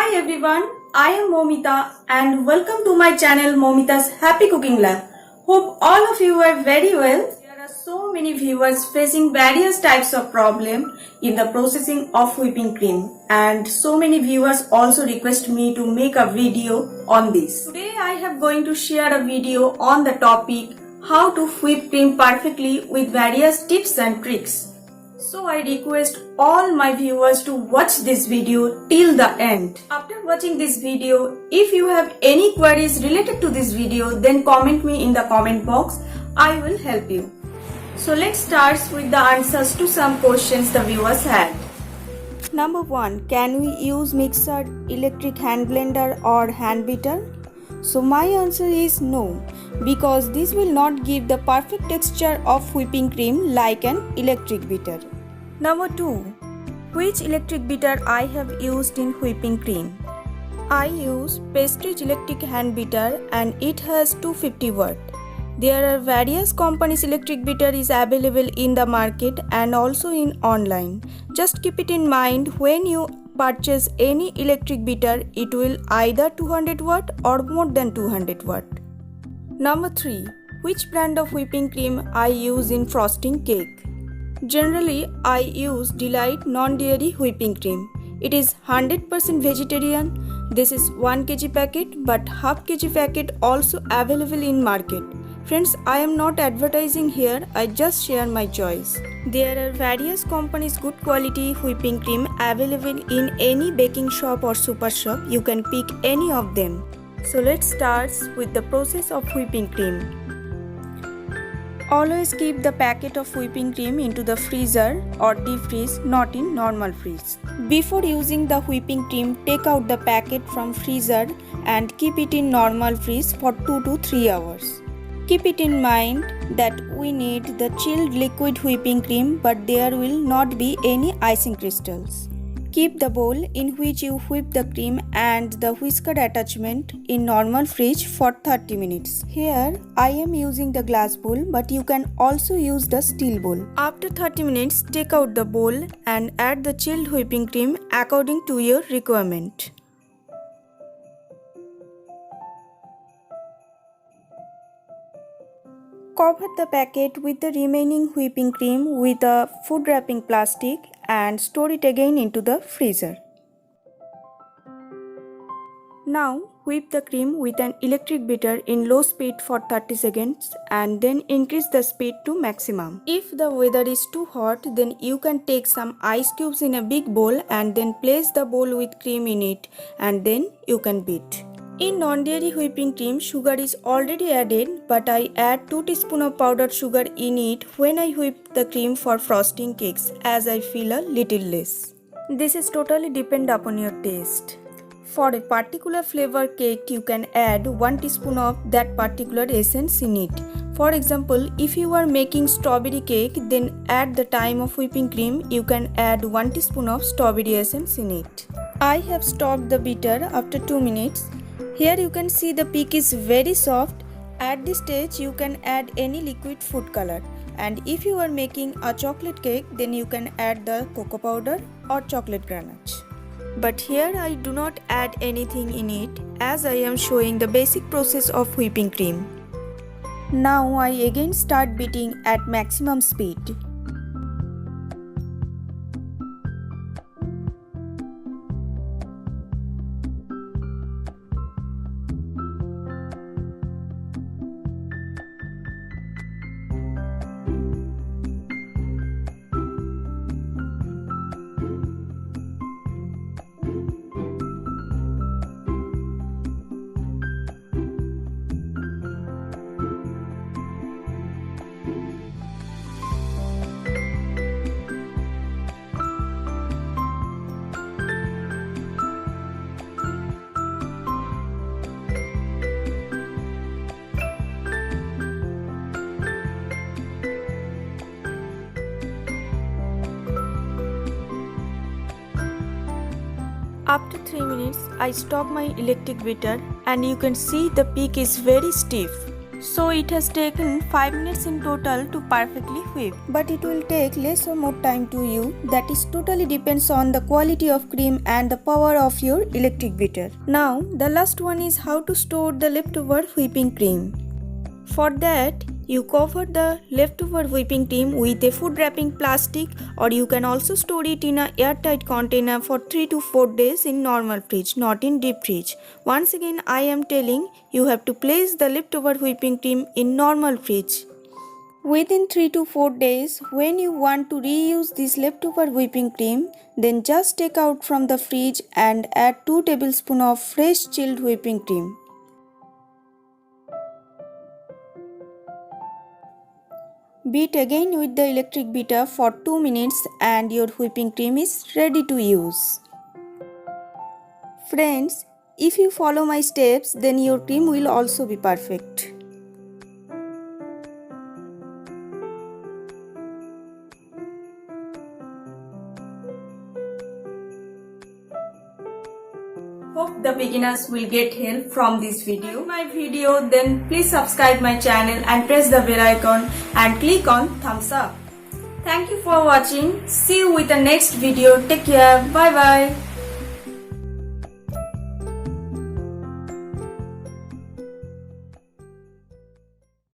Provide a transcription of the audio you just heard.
Hi everyone, I am Momita and welcome to my channel Momita's Happy Cooking Lab. Hope all of you are very well. There are so many viewers facing various types of problem in the processing of whipping cream, and so many viewers also request me to make a video on this. Today I am going to share a video on the topic how to whip cream perfectly with various tips and tricks. So I request all my viewers to watch this video till the end. After watching this video, if you have any queries related to this video, then comment me in the comment box. I will help you. So let's start with the answers to some questions the viewers had. Number 1. Can we use mixer, electric hand blender or hand beater? So my answer is no, because this will not give the perfect texture of whipping cream like an electric beater. Number 2. Which electric beater I have used in whipping cream? I use Prestige electric hand beater and it has 250 watt. There are various companies electric beater is available in the market and also in online. Just keep it in mind when you purchase any electric beater, it will either 200 watt or more than 200 watt. Number 3. Which brand of whipping cream I use in frosting cake? Generally, I use Delight non-dairy whipping cream. It is 100% vegetarian. This is 1 kg packet, but half kg packet also available in market. Friends, I am not advertising here, I just share my choice. There are various companies good quality whipping cream available in any baking shop or super shop. You can pick any of them. So let's start with the process of whipping cream. Always keep the packet of whipping cream into the freezer or deep freeze, not in normal freeze. Before using the whipping cream, take out the packet from freezer and keep it in normal freeze for 2 to 3 hours. Keep it in mind that we need the chilled liquid whipping cream, but there will not be any icing crystals. Keep the bowl in which you whip the cream and the whisker attachment in normal fridge for 30 minutes. Here I am using the glass bowl, but you can also use the steel bowl. After 30 minutes, take out the bowl and add the chilled whipping cream according to your requirement. Cover the packet with the remaining whipping cream with a food wrapping plastic and store it again into the freezer. Now whip the cream with an electric beater in low speed for 30 seconds and then increase the speed to maximum. If the weather is too hot, then you can take some ice cubes in a big bowl and then place the bowl with cream in it and then you can beat. In non-dairy whipping cream, sugar is already added, but I add 2 teaspoons of powdered sugar in it when I whip the cream for frosting cakes, as I feel a little less. This is totally depend upon your taste. For a particular flavor cake, you can add 1 teaspoon of that particular essence in it. For example, if you are making strawberry cake, then at the time of whipping cream, you can add 1 teaspoon of strawberry essence in it. I have stopped the beater after 2 minutes. Here you can see the peak is very soft. At this stage you can add any liquid food color, and if you are making a chocolate cake, then you can add the cocoa powder or chocolate ganache. But here I do not add anything in it, as I am showing the basic process of whipping cream. Now I again start beating at maximum speed. After 3 minutes, I stop my electric beater and you can see the peak is very stiff. So it has taken 5 minutes in total to perfectly whip. But it will take less or more time to you. That is totally depends on the quality of cream and the power of your electric beater. Now the last one is how to store the leftover whipping cream. For that, you cover the leftover whipping cream with a food wrapping plastic, or you can also store it in an airtight container for 3 to 4 days in normal fridge, not in deep fridge. Once again, I am telling you have to place the leftover whipping cream in normal fridge. Within 3 to 4 days, when you want to reuse this leftover whipping cream, then just take out from the fridge and add 2 tablespoons of fresh chilled whipping cream. Beat again with the electric beater for 2 minutes and your whipping cream is ready to use. Friends, if you follow my steps, then your cream will also be perfect. Hope the beginners will get help from this video. If my video, then please subscribe my channel and press the bell icon and click on thumbs up. Thank you for watching. See you with the next video. Take care. Bye bye.